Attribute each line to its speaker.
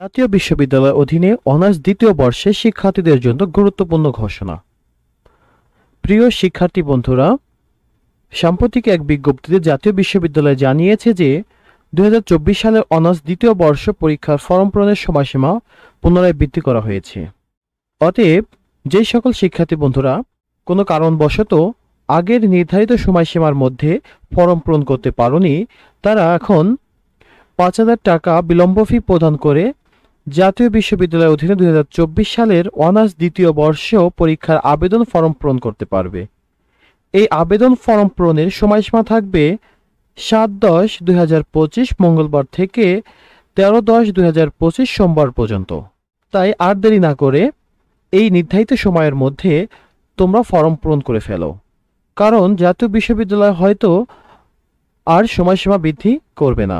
Speaker 1: জাতীয় বিশ্ববিদ্যালয়ের অধীনে অনার্স দ্বিতীয় বর্ষের শিক্ষার্থীদের জন্য গুরুত্বপূর্ণ ঘোষণা। প্রিয় শিক্ষার্থী বন্ধুরা, সাম্প্রতিক এক বিজ্ঞপ্তিতে জাতীয় বিশ্ববিদ্যালয় জানিয়েছে যে 2024 সালের অনার্স দ্বিতীয় বর্ষ পরীক্ষার ফরম পূরণের সময়সীমা পুনরায় বৃদ্ধি করা হয়েছে। অতএব যে সকল শিক্ষার্থী বন্ধুরা কোনো কারণবশত আগের নির্ধারিত সময়সীমার মধ্যে ফরম পূরণ করতে পারোনি, তারা এখন 5,000 টাকা বিলম্ব ফি প্রদান করে জাতীয় বিশ্ববিদ্যালয়ের অধীনে 2024 সালের অনার্স দ্বিতীয় বর্ষ পরীক্ষার আবেদন ফরম পূরণ করতে পারবে। এই আবেদন ফরম পূরণের সময়সীমা থাকবে 7/10/2025 মঙ্গলবার থেকে 13/10/2025 সোমবার পর্যন্ত। তাই আর দেরি না করে এই নির্ধারিত সময়ের মধ্যে তোমরা ফরম পূরণ করে ফেলো, কারণ জাতীয় বিশ্ববিদ্যালয় হয়তো আর সময়সীমা বৃদ্ধি করবে না।